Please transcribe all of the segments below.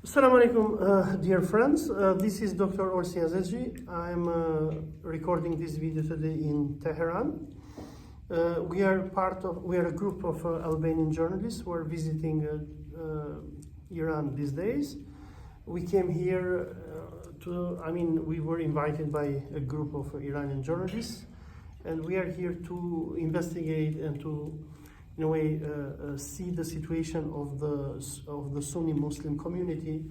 Assalamu alaikum, dear friends. This is Dr. Olsi Jazexhi. I'm recording this video today in Tehran. We are a group of Albanian journalists who are visiting Iran these days. We came here we were invited by a group of Iranian journalists, and we are here to investigate and to, in a way, see the situation of the Sunni Muslim community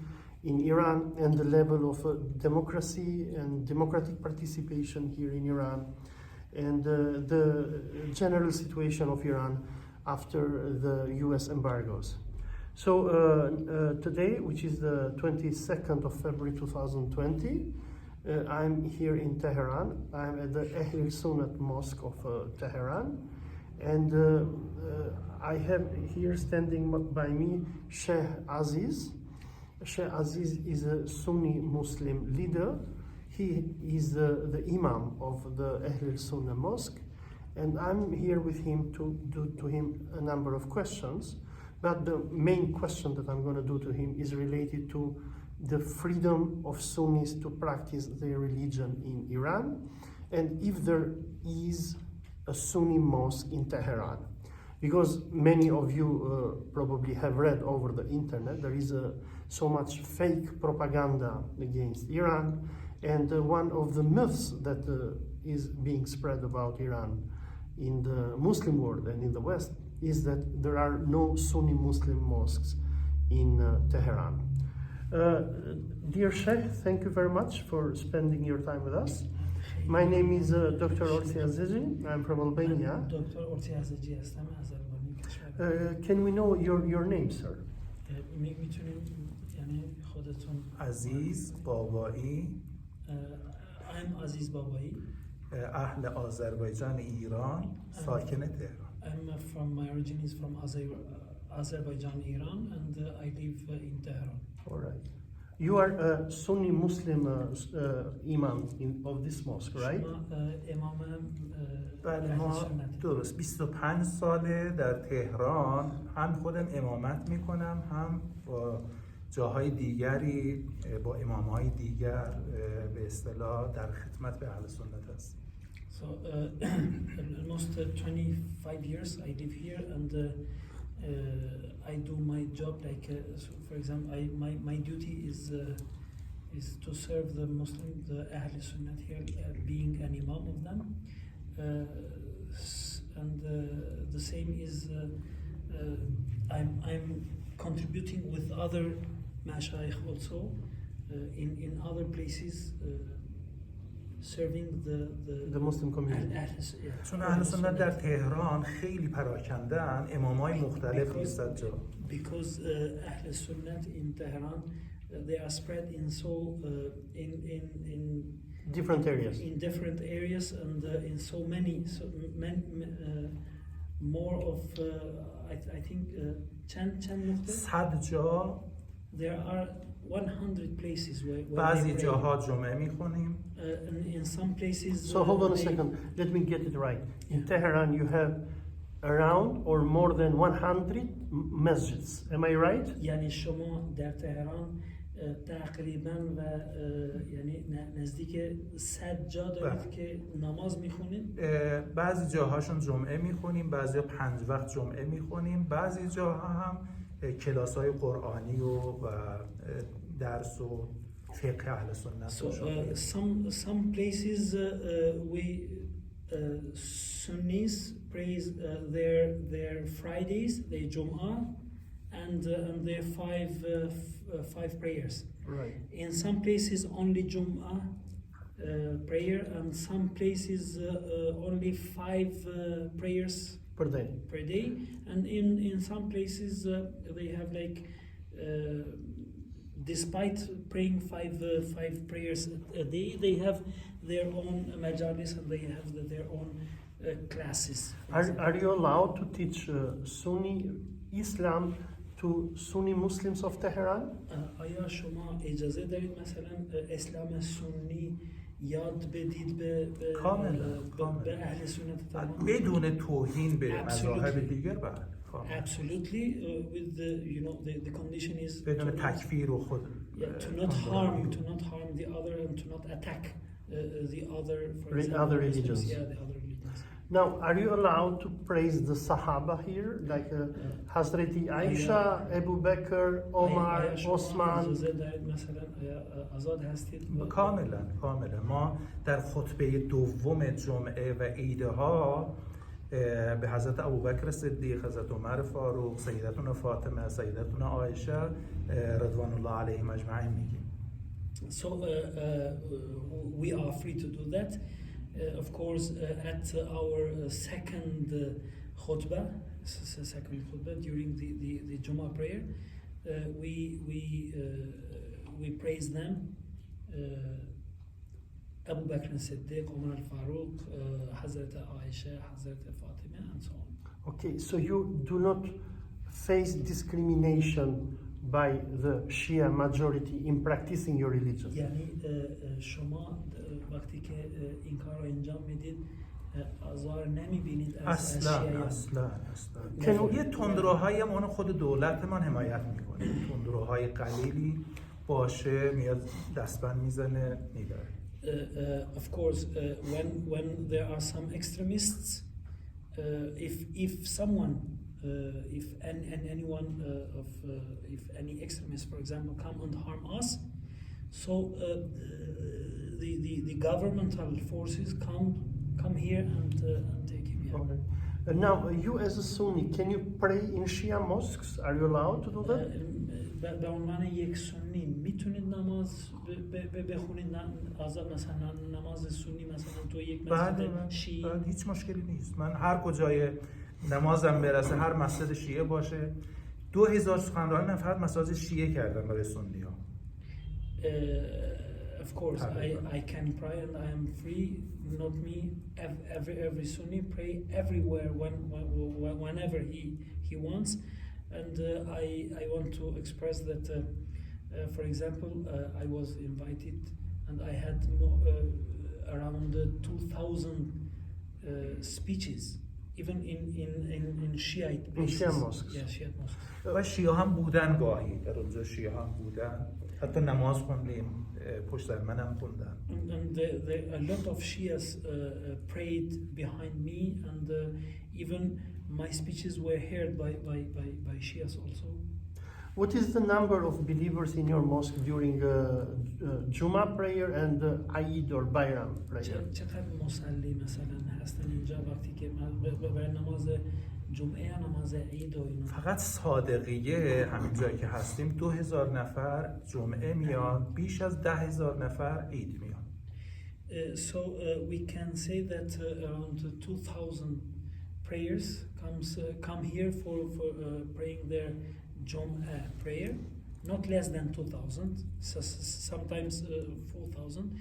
in Iran and the level of democracy and democratic participation here in Iran, and the general situation of Iran after the US embargoes. So today, which is the 22nd of February 2020, I'm here in Tehran. I'm at the Ehlil Sunnah Mosque of Tehran. And I have here standing by me Shaykh Aziz. Shaykh Aziz is a Sunni Muslim leader. He is the imam of the Ehlil Sunnah Mosque. And I'm here with him to do to him a number of questions. But the main question that I'm going to do to him is related to the freedom of Sunnis to practice their religion in Iran, and if there is a Sunni mosque in Tehran. Because many of you probably have read over the internet, there is so much fake propaganda against Iran, and one of the myths that is being spread about Iran in the Muslim world and in the West is that there are no Sunni Muslim mosques in Tehran. Dear Sheikh, thank you very much for spending your time with us. My name is Dr. Olsi Jazexhi. I'm from Albania. Dr. Olsi Jazexhi هستم از البانی. Can we know your name, sir? میتونیم یعنی خودتون عزیز بابایی. I'm Aziz Babai. اهل آذربایجان ایران، ساکن تهران. My origin is from Azerbaijan, Iran, and I live in Tehran. All right. You are a Sunni Muslim imam of this mosque, right? بله، ما درست 25 ساله در تهران هم خودم امامت میکنم، هم با جاهای دیگری با امامهای دیگر به اصطلاح در خدمت به اهل سنت هستیم. So almost 25 years I live here, and I do my job like so for example my duty is to serve the Muslim, the Ehlil Sunnah here, being an imam of them, and the same is I'm contributing with other mashayikh also in other places, serving the Muslim community. چون اهل سنت در تهران خیلی پراکنده‌اند، امامای مختلف نیستند جا. Because Ahl Sunnah in Tehran they are spread in in different areas. In different areas, and in so many more of I think 100 جا. There are 100 places where بعضی جاها جمعه میخونیم. In some places. So hold on a second. Let me get it right. In Tehran, you have around or more than 100 masjids. Am I right? یعنی شما در تهران تقریباً و یعنی نزدیک 100 جا دارید که نماز میخونید. بعضی جاهاشون جمعه میخونیم، بعضی 5 وقت جمعه میخونیم، بعضی جاها هم کلاس‌های قرآنی و درس و فقه اهل سنت. So some places we Sunnis praise their Fridays, their Jum'ah, and their five prayers. Right. In some places only Jum'ah prayer, and some places only 5 prayers Per day. And in some places they have like despite praying five prayers a day, they have their own majalis, and they have their own classes. Are you allowed to teach Sunni Islam to Sunni Muslims of Tehran? آیا شما اجازه دارید مثلا اسلام سنی یاد بدید به اهل سنت تمام. بدون توهین به مذاهب دیگر بله. Absolutely, with the the condition is بدون تکفیر و خود to not harm the other and to not attack the other, for example, other religions. Yeah, the other religions. Now, are you allowed to praise the Sahaba here, like Hazreti Aisha, Abu Bakr, Omar, Osman? کاملا ما در خطبه دوم جمعه و عیدها به حضرت ابوبکر صدیق، حضرت عمر فاروق، سیدتون فاطمه، سیدتون عایشه رضوان الله علیهم اجمعین میگیم. So we are free to do that. Of course, at our second khutbah during the Jummah prayer, we praise them. Abu Bakr Siddiq, Umar al-Faruq, Hazrat Aisha, Hazrat Fatima, and so on. Okay, so you do not face discrimination by the Shia majority in practicing your religion. یعنی شما وقتی که این کار رو انجام میدید آزار نمیبینید از شیعیان؟ اصلا یه تندروهایی هم اون خود دولتمان حمایت میکنه. تندروهای قلیلی باشه میاد دستبند میزنه میبره. Of course, when there are some extremists, if someone, if any extremist, for example, come and harm us, so the governmental forces come here and take him here. Okay. And now, you as a Sunni, can you pray in Shia mosques? Are you allowed to do that? به عنوان یک سنی میتونید نماز بخونید، مثلا نماز سنی مثلا تو یک مسجد شیعی؟ هیچ مشکلی نیست. من هر کجای نمازم برسه، هر مسجد شیعه باشه. 2000 سخنرانی من فقط مساجد شیعه کردم برای سنی ها. Of course, I can pray and I am free. Not me. Every Sunni pray everywhere whenever he wants. And I want to express that, for example, I was invited and I had around 2,000 speeches, even in Shiite places. In Shia mosques. Yeah, Shiite mosques. و شیعه هم بودن گاهی در اونجا شیعه هم بودن. حتی نماز خوندیم، پشت سر منم خوندن. And a lot of Shias prayed behind me, and even my speeches were heard by Shias also. What is the number of believers in your mosque during Jummah prayer and Eid or Bayram prayer? چقدر مصلی مثلا هستن اینجا وقتی که برای نماز جمعه، نماز عید و اینا؟ فقط صادقیه همین جایی که هستیم 2000 نفر جمعه میان، بیش از 10,000 نفر عید میان. So we can say that around 2,000 prayers come here for praying their Jum'ah prayer, not less than 2,000, sometimes 4,000,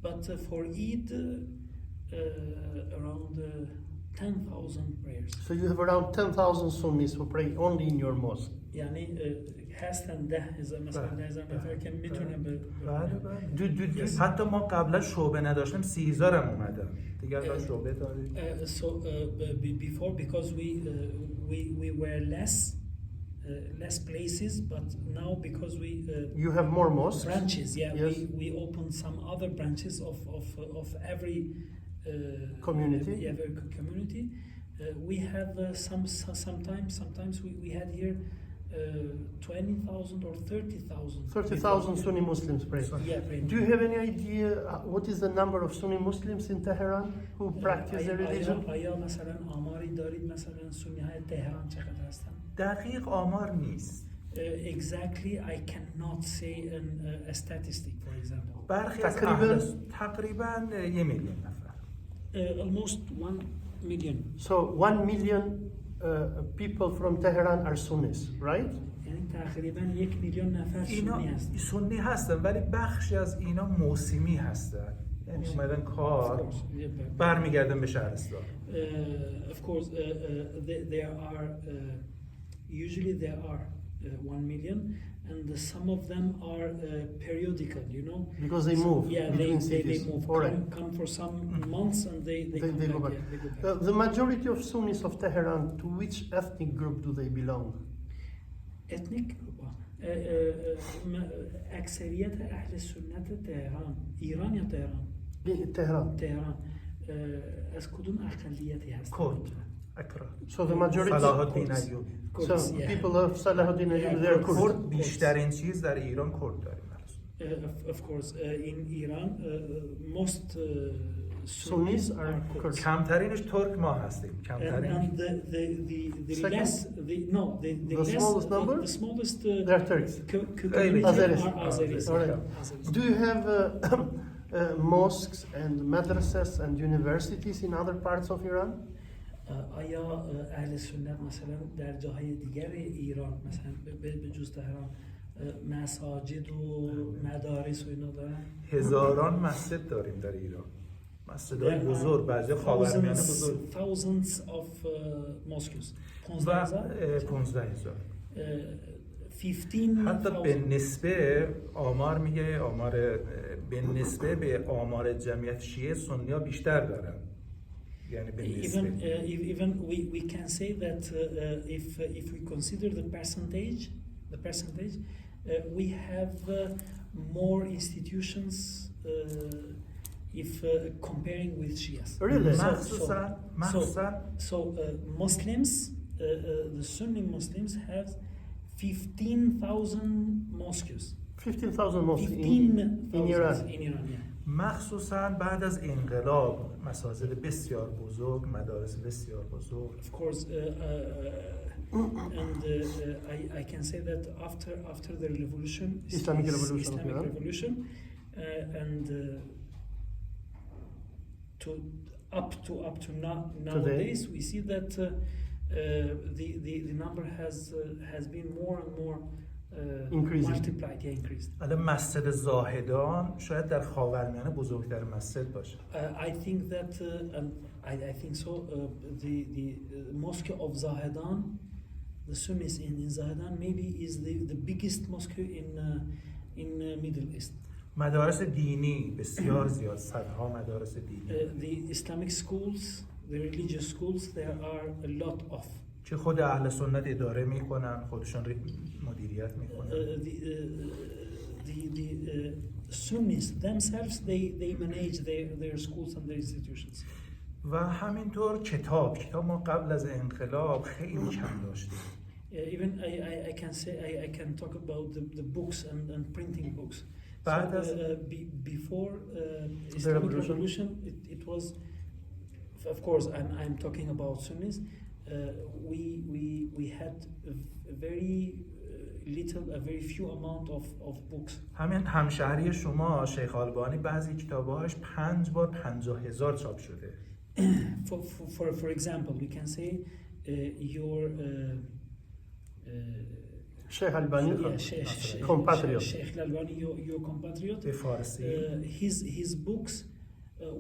but for Eid around 10,000 prayers. So you have around 10,000 Sunnis who pray only in your mosque. یعنی هستن 10,000 مثلا 10,000 نفر که میتونه حتی ما قبلا شعبه نداشتیم 30,000 هم اومدن دیگه الان شعبه داریم. So before, because we were less places, but now because we you have more mosques, branches, yeah, yes. we opened some other branches of every community. Every community. We have sometimes we had here 20,000 or 30,000. 30,000 Sunni Muslims pray. Yeah, praying. Do you have any idea what is the number of Sunni Muslims in Tehran who practice their religion? آیا مثلا آماری دارید مثلا سنی های تهران چقدر هستن؟ دقیق آمار نیست. Exactly, I cannot say a statistic, for example. برخی از تقریبا 1 میلیون نفر. Almost 1 million. So 1 million people from Tehran are Sunnis, right? یعنی تقریبا 1 میلیون نفر سنی هستن. سنی هستن ولی بخشی از اینا موسمی هستن. یعنی اومدن کار برمیگردن به شهرستان. Of course, there are usually there are 1 million, and some of them are periodical, you know. Because they move Yeah, between they cities. move. All right. Come for some months and they come They back. go back. Yeah, they go back. The majority of Sunnis of Tehran, to which ethnic group do they belong? ethnic group اکثریت اهل سنت تهران ایران یا تهران Tehran. از کدوم اقلیتی هستن؟ کرد اکرا So the majority. صلاح الدین ایوبی So people of Salahuddin Ayyubi, they are Kurds. کرد بیشترین چیز در ایران کرد داریم. Of course, in Iran, most Sunnis are Kurds. کمترینش ترک ما هستیم. And کمترین the Second? less, the The smallest number? the smallest They are Turks. community Azeris. are Azeris. All right. Azeris. Do you have mosques and madrasas and universities in other parts of Iran? آیا اهل سنت مثلا در جاهای دیگر ایران مثلا به جز تهران مساجد و مدارس و اینا دارن؟ هزاران مسجد داریم در ایران. مسجدهای بزرگ، بعضی خاورمیانه بزرگ. Thousands of mosques. و 15,000. 15,000. حتی به نسبه آمار میگه به نسبه به آمار جمعیت شیعه سنی ها بیشتر دارن. یعنی به نسبه. Even we can say that if we consider the percentage, we have more institutions if comparing with Shias. Really? So Muslims, the Sunni Muslims have 15,000 mosques. 15,000 mosques in 15,000 Iran. in Iran, yeah. مخصوصا بعد از انقلاب مساجد بسیار بزرگ، مدارس بسیار بزرگ. Of course, and I can say that after the revolution, Islamic revolution of Islamic Iran. revolution, and up to nowadays, we see that the number has been more and more multiplied, increased. الان مسجد زاهدان شاید در خاورمیانه بزرگتر مسجد باشه. I think that I think so. The mosque of Zahedan, the Sunnis in Zahedan, maybe is the biggest mosque in Middle East. مدارس دینی بسیار زیاد، صدها مدارس دینی. The Islamic schools, the religious schools, there are a lot of. که خود اهل سنت اداره میکنن، خودشون مدیریت میکنن. The Sunnis themselves, they manage their schools and their institutions. و همینطور کتاب ما قبل از انقلاب خیلی کم داشتیم. Even I can say I can talk about the books and printing books. بعد از before Islamic revolution, it was, of course, I'm talking about Sunnis. We had a very little, a very few amount of books. همین همشهری شما شیخ آلبانی بعضی کتابهاش 5 بار 50,000 چاپ شده. For example, we can say your Shaykh Albani, compatriot. Shaykh Albani, your compatriot. به فارسی. His books,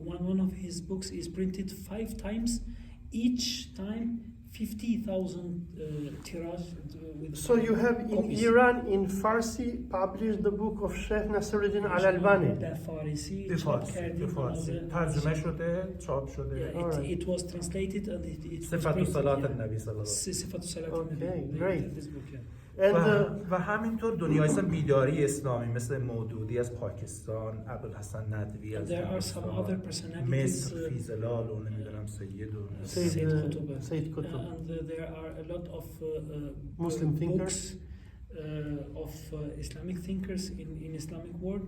one of his books is printed 5 times. Each time 50,000 tirage. So you have in copies. Iran, in Farsi, published the book of Shaykh Nasirudin al-Albani. در فارسی به چاپ فارسی. کردیم. به فارسی. ترجمه شده، چاپ شده. It was translated and it was صفت printed. صلات النبی صلی الله علیه و صفت صلات Okay, النبی. great. This book, yeah. And و همینطور دنیای اسلام بیداری اسلامی مثل مودودی از پاکستان، ابوالحسن ندوی از There are some other personalities. مصر فیزلال و نمیدونم سید و Sayyid Qutb. Qutb. And there are a lot of Muslim thinkers. books of Islamic thinkers in Islamic world.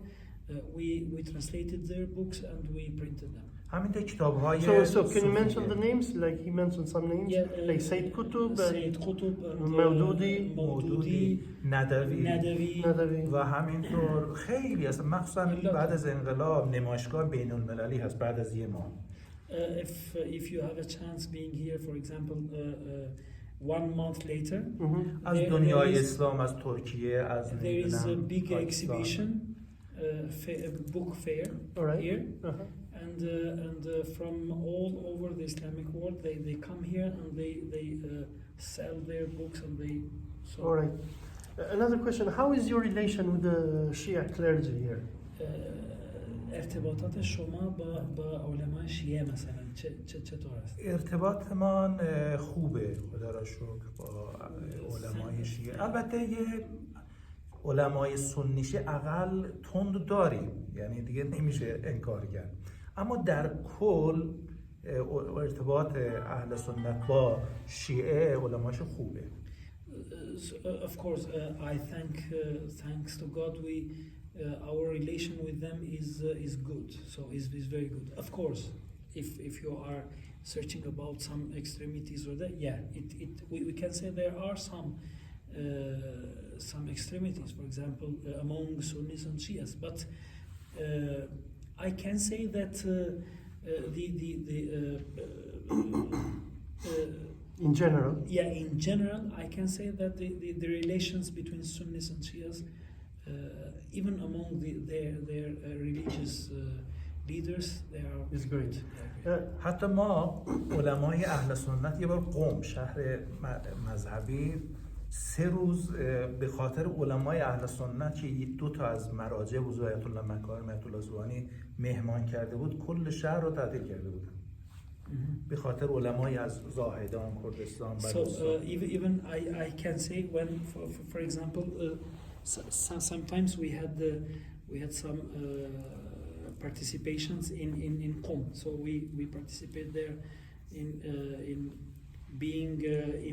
We translated their books and we printed them. همینطور کتاب‌های So can you mention the names? Like he mentioned some names, like Sayyid Qutb, Sayyid Qutb, مودودی، ندوی Nadawi. و همینطور خیلی هست، مخصوصا بعد از انقلاب نمایشگاه بین المللی هست بعد از یه ماه. If you have a chance being here, for example, 1 month later, از دنیای اسلام، از ترکیه، از there is a big پاکستان. exhibition, book fair here, and from all over the Islamic world, they come here and they sell their books and they. All right. Another question, how is your relation with the Shia clergy here? ارتباطات شما با علمای شیعه مثلا چطور است؟ ارتباطمان خوبه خدا را شکر با علمای شیعه. البته یه علمای سنی شیعه اقل تند داریم، یعنی دیگه نمیشه انکار کرد، اما در کل ارتباط اهل سنت با شیعه علماش خوبه. Of course, I thanks to God, our relation with them is good. So is very good. Of course, if you are searching about some extremities or that, yeah, we can say there are some extremities. For example, among Sunnis and Shias, but I can say that in general? Yeah, in general, I can say that the relations between Sunnis and Shias, even among their religious leaders, they are is great. حتی ما علمای اهل سنت یه بار قم شهر مذهبی 3 روز به خاطر علمای اهل سنت که 2 تا از مراجع حضور آیت الله مکارم آیت الله زبانی مهمان کرده بود کل شهر رو تعطیل کرده بودن به خاطر علمای از زاهدان کردستان بلوچستان. So even I can say when for example sometimes we had some participations in Qom, so we participate there in being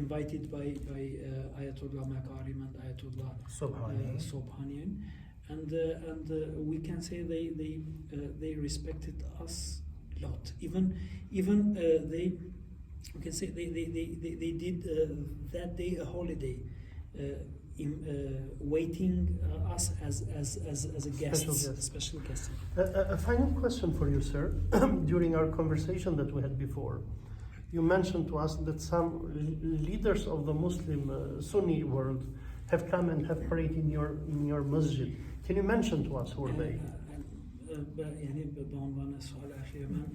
invited by Ayatollah Makarim and Ayatollah Sobhanian, and we can say they respected us a lot. Even they, we can say they did that day a holiday, waiting us as a guest, special guest. A final question for you, sir. During our conversation that we had before, you mentioned to us that some leaders of the Muslim Sunni world have come and have prayed in your masjid. Can you mention to us who are they? یعنی به عنوان سوال اخیر من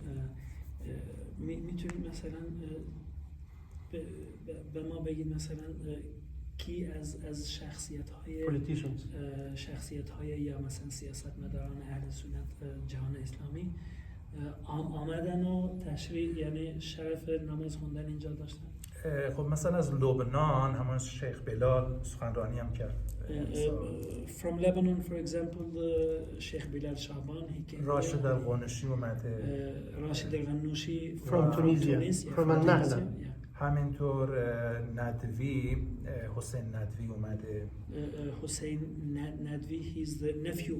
میتونید مثلا به ما بگید مثلا کی از شخصیت های یا مثلا سیاستمداران اهل سنت جهان اسلامی آمدن و تشریع یعنی شرف نماز خوندن اینجا داشتن؟ خب مثلا از لبنان همون شیخ بلال سخنرانی هم کرد. From Lebanon, for example, Shaykh Bilal Shaban, he came. Rachid Ganouchi اومده. Rachid Ganouchi from Tunisia, from Nahda. همینطور ندوی حسین ندوی اومده. Husein Nadwi, he's the nephew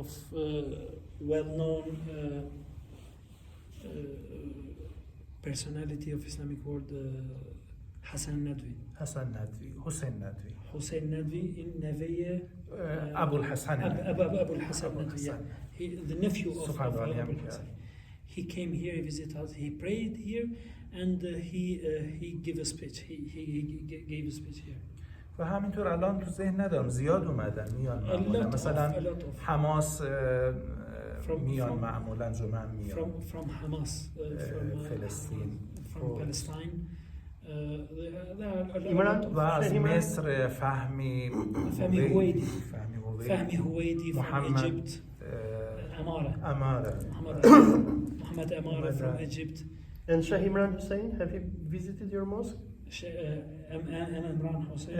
of well-known personality of Islamic world, Hasan Nadwi. Husein Nadwi in Naveye. Abul Hasan. Abul Hasan Nadwi. Yeah. The nephew of Abul Hasan. He came here, he visited us, he prayed here, and he gave a speech. He gave a speech here. و همینطور الان تو ذهن ندارم زیاد اومدن میان مثلا حماس میان معمولا جمعه میان from Hamas فلسطین from Palestine و از مصر فهمی هویدی from Egypt Muhammad Amara from Egypt. And Shaykh Imran Hossein, have you visited your mosque?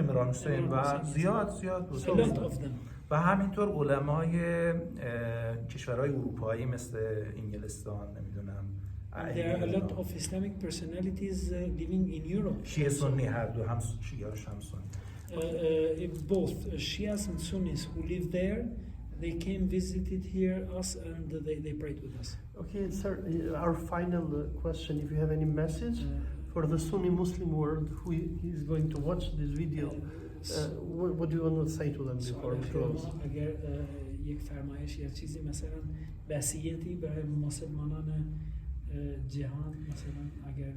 Imran Hossein و زیاد بود. A lot of them. و همینطور علمای کشورهای اروپایی مثل انگلستان نمیدونم. There are a lot of Islamic personalities living in Europe. شیعه سنی هر دو هم شیعه هم سنی. Both Shias and Sunnis who live there, they came visited here us and they prayed with us. Okay, sir. Our final question: if you have any message for the Sunni Muslim world who is going to watch this video, what do you want to say to them before we close? اگر یک فرمایش یا چیزی مثلا وصیتی برای مسلمانان جهان مثلا اگر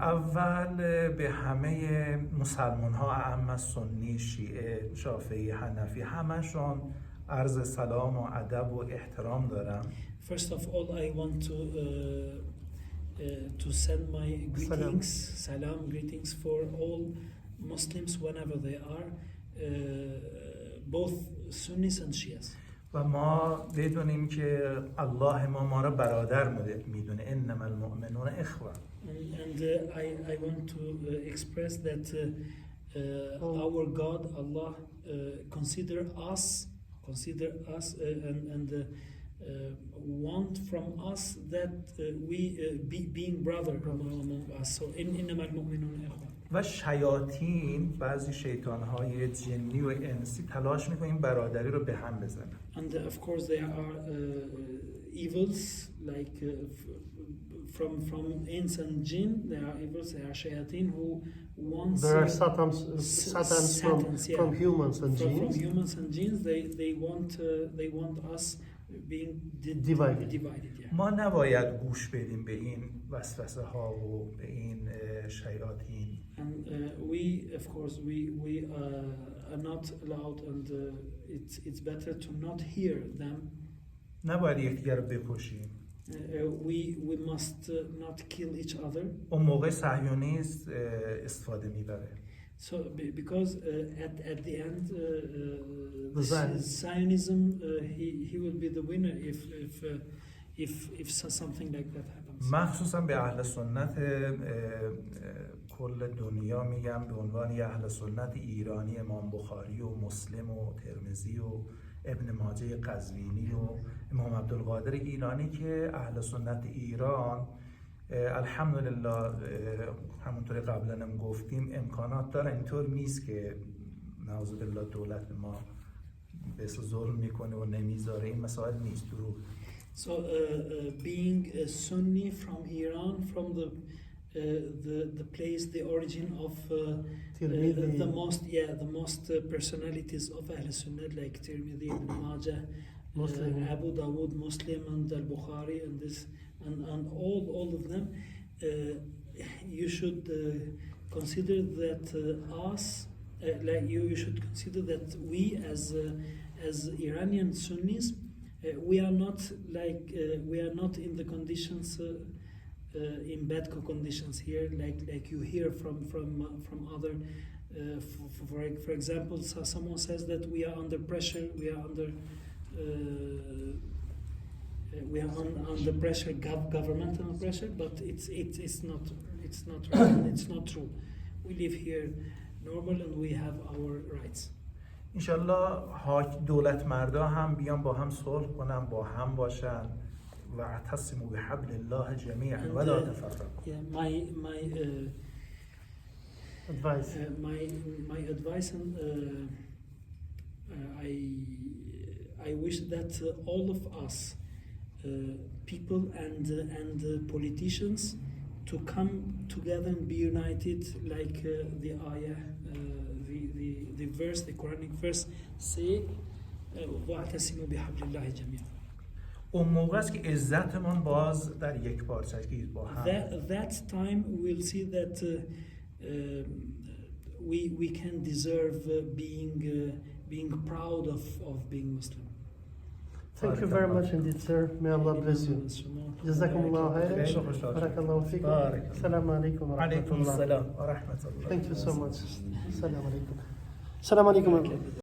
اول به همه مسلمان ها اعم سنی شیعه شافعی حنفی همشون عرض سلام و ادب و احترام دارم. First of all, I want to send my greetings, salam greetings for all Muslims whenever they are, both Sunnis and Shias. و ما بدونیم که الله ما را برادر میدونه انما المؤمنون اخوه. And I want to express that our God, Allah, consider us and want from us that we being brother among us. So إنما المؤمنون إخوة. و شیاطین بعضی شیطان‌های جنی و انسی تلاش می‌کنن این برادری رو به هم بزنن. And of course there are evils like from ins and jinn. There are evils. There are shayateen who wants. There are satans from humans and jinns. From humans and jinns, they want us being divided. Yeah. ما نباید گوش بدیم به این وسوسه ها و به این شیاطین. And we, of course, we are not allowed, and it's better to not hear them. نباید یکدیگر رو بکشیم. We must not kill each other. اون موقع صهیونیست استفاده میبره. So because at the end Zionism he will be the winner if something like that happens. مخصوصا به اهل سنت کل دنیا میگم به عنوان اهل سنت ایرانی امام بخاری و مسلم و ترمذی و ابن ماجه قزوینی و امام عبدالقادر ایرانی که اهل سنت ایران الحمدلله همونطوری قبلا هم گفتیم امکانات داره. اینطور نیست که نعوذ بالله دولت ما به ظلم میکنه و نمیذاره. این مسائل نیست، دروغ. So being a Sunni from Iran, from the place, the origin of the most personalities of Ahl Sunnah, like Tirmidhi, Ibn Majah, Abu Dawud, Muslim, and al-Bukhari, and this, and all of them. You should consider that you should consider that we as Iranian Sunnis, we are not in the conditions in bad conditions here, like you hear from other. For example, someone says that we are under pressure. We are under pressure, governmental pressure. But it's not right. It's not true. We live here normal and we have our rights. انشالله دولت مردا هم بیان با هم صلح کنن، با هم باشن و اعتصموا بحبل الله جميعا ولا تفرقوا. My advice and I wish that all of us people and politicians to come together and be united, like the ayah, the verse, the Quranic verse say وَاعْتَصِمُوا بِحَبْلِ اللَّهِ جَمِيعًا. اون موقع است که عزتمون باز در یک پارچگی با هم. That time we'll see that we can deserve being proud of being Muslim. Thank you very much indeed, sir. May Allah bless you. Jazakumullah khairan. Barakallahu feekum. Assalamu alaikum wa rahmatullah. Wa rahmatullah. Thank you so much. Assalamu alaikum. Assalamu alaikum.